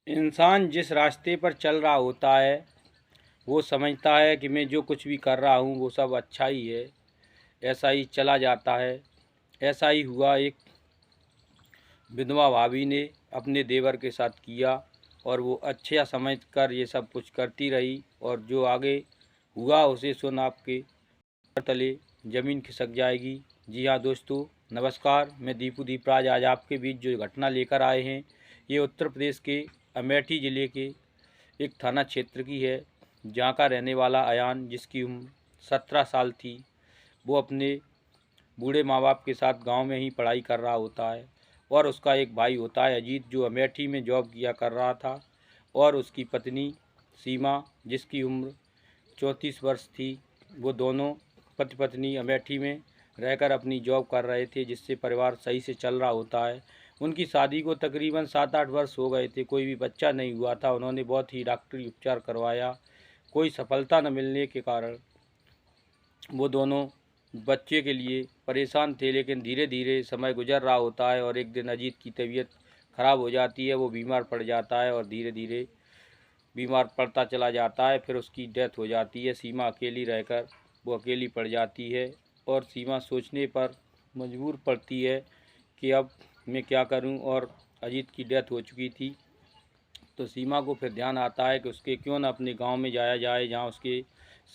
इंसान जिस रास्ते पर चल रहा होता है वो समझता है कि मैं जो कुछ भी कर रहा हूँ वो सब अच्छा ही है, ऐसा ही चला जाता है। ऐसा ही हुआ, एक विधवा भाभी ने अपने देवर के साथ किया और वो अच्छा समझ कर ये सब कुछ करती रही, और जो आगे हुआ उसे सुन आपके तले ज़मीन खिसक जाएगी। जी हाँ दोस्तों, नमस्कार। मैं दीपू दीपराज आज आपके बीच जो घटना लेकर आए हैं ये उत्तर प्रदेश के अमेठी ज़िले के एक थाना क्षेत्र की है, जहाँ का रहने वाला अयान, जिसकी उम्र 17 साल थी, वो अपने बूढ़े माँ बाप के साथ गांव में ही पढ़ाई कर रहा होता है। और उसका एक भाई होता है अजीत, जो अमेठी में जॉब किया कर रहा था, और उसकी पत्नी सीमा, जिसकी उम्र 34 वर्ष थी। वो दोनों पति पत्नी अमेठी में रहकर अपनी जॉब कर रहे थे, जिससे परिवार सही से चल रहा होता है। उनकी शादी को तकरीबन 7-8 वर्ष हो गए थे, कोई भी बच्चा नहीं हुआ था। उन्होंने बहुत ही डॉक्टरी उपचार करवाया, कोई सफलता न मिलने के कारण वो दोनों बच्चे के लिए परेशान थे। लेकिन धीरे धीरे समय गुजर रहा होता है और एक दिन अजीत की तबीयत ख़राब हो जाती है, वो बीमार पड़ जाता है और धीरे धीरे बीमार पड़ता चला जाता है। फिर उसकी डेथ हो जाती है। सीमा अकेली रहकर वो अकेली पड़ जाती है और सीमा सोचने पर मजबूर पड़ती है कि अब मैं क्या करूं, और अजीत की डेथ हो चुकी थी। तो सीमा को फिर ध्यान आता है कि उसके क्यों न अपने गांव में जाया जाए, जहां उसके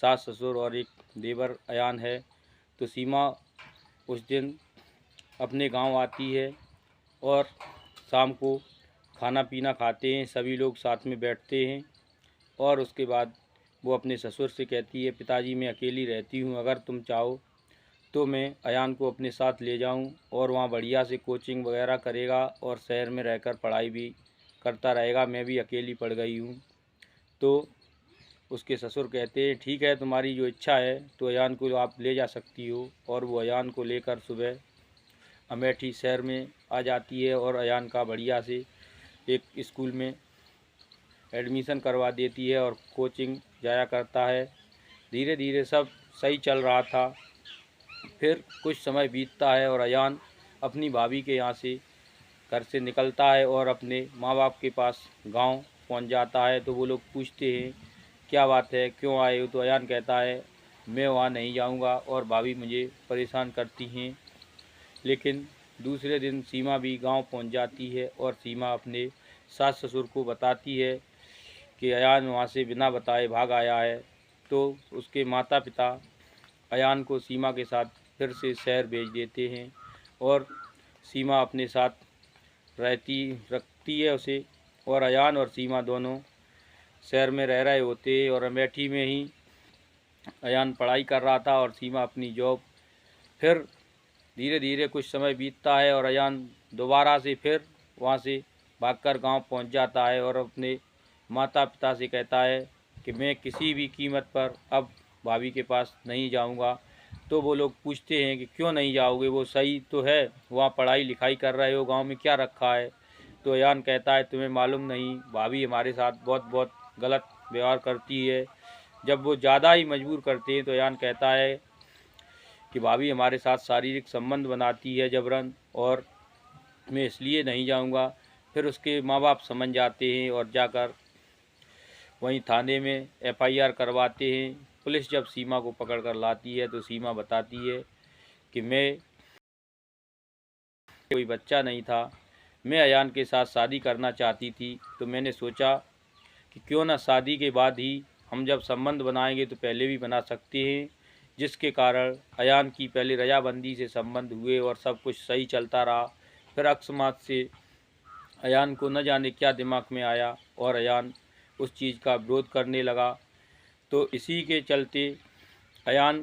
सास ससुर और एक देवर अयान है। तो सीमा उस दिन अपने गांव आती है और शाम को खाना पीना खाते हैं, सभी लोग साथ में बैठते हैं। और उसके बाद वो अपने ससुर से कहती है, पिताजी मैं अकेली रहती हूँ, अगर तुम चाहो तो मैं अयान को अपने साथ ले जाऊँ और वहाँ बढ़िया से कोचिंग वगैरह करेगा और शहर में रहकर पढ़ाई भी करता रहेगा, मैं भी अकेली पड़ गई हूँ। तो उसके ससुर कहते हैं, ठीक है, तुम्हारी जो इच्छा है तो अयान को आप ले जा सकती हो। और वो अयान को लेकर सुबह अमेठी शहर में आ जाती है और अयान का बढ़िया से एक स्कूल में एडमिशन करवा देती है और कोचिंग जाया करता है। धीरे धीरे सब सही चल रहा था। फिर कुछ समय बीतता है और अयान अपनी भाभी के यहाँ से घर से निकलता है और अपने माँ बाप के पास गांव पहुँच जाता है। तो वो लोग पूछते हैं, क्या बात है, क्यों आए हो? तो अयान कहता है, मैं वहाँ नहीं जाऊँगा और भाभी मुझे परेशान करती हैं। लेकिन दूसरे दिन सीमा भी गांव पहुंच जाती है और सीमा अपने सास ससुर को बताती है कि अयान वहां से बिना बताए भाग आया है। तो उसके माता पिता अयान को सीमा के साथ फिर से शहर भेज देते हैं और सीमा अपने साथ रखती है उसे। और अयान और सीमा दोनों शहर में रह रहे होते हैं और अमेठी में ही अयान पढ़ाई कर रहा था और सीमा अपनी जॉब। फिर धीरे धीरे कुछ समय बीतता है और अयान दोबारा से फिर वहाँ से भागकर गांव पहुँच जाता है और अपने माता पिता से कहता है कि मैं किसी भी कीमत पर अब भाभी के पास नहीं जाऊंगा। तो वो लोग पूछते हैं कि क्यों नहीं जाओगे, वो सही तो है, वहाँ पढ़ाई लिखाई कर रहे हो, गांव में क्या रखा है? तो अयान कहता है, तुम्हें मालूम नहीं, भाभी हमारे साथ बहुत बहुत गलत व्यवहार करती है। जब वो ज़्यादा ही मजबूर करते हैं तो अयान कहता है कि भाभी हमारे साथ शारीरिक संबंध बनाती है जबरन, और मैं इसलिए नहीं जाऊंगा। फिर उसके माँ बाप समझ जाते हैं और जाकर वहीं थाने में एफआईआर करवाते हैं। पुलिस जब सीमा को पकड़ कर लाती है तो सीमा बताती है कि मैं कोई बच्चा नहीं था, मैं अयान के साथ शादी करना चाहती थी। तो मैंने सोचा कि क्यों ना शादी के बाद ही हम जब संबंध बनाएंगे तो पहले भी बना सकते हैं, जिसके कारण अयान की पहले रजाबंदी से संबंध हुए और सब कुछ सही चलता रहा। फिर अकस्मात से अयान को न जाने क्या दिमाग में आया और अयान उस चीज़ का विरोध करने लगा। तो इसी के चलते अयान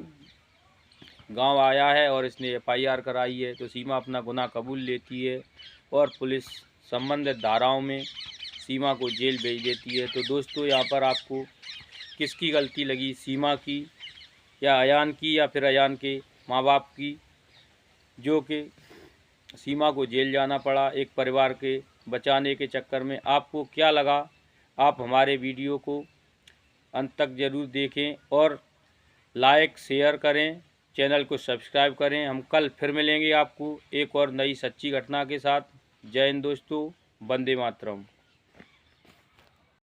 गांव आया है और इसने एफआईआर कराई है। तो सीमा अपना गुनाह कबूल लेती है और पुलिस संबंधित धाराओं में सीमा को जेल भेज देती है। तो दोस्तों, यहाँ पर आपको किसकी गलती लगी, सीमा की या अयान की, या फिर अयान के माँ बाप की, जो कि सीमा को जेल जाना पड़ा एक परिवार के बचाने के चक्कर में? आपको क्या लगा? आप हमारे वीडियो को अंत तक ज़रूर देखें और लाइक शेयर करें, चैनल को सब्सक्राइब करें। हम कल फिर मिलेंगे आपको एक और नई सच्ची घटना के साथ। जय हिंद दोस्तों, वंदे मातरम।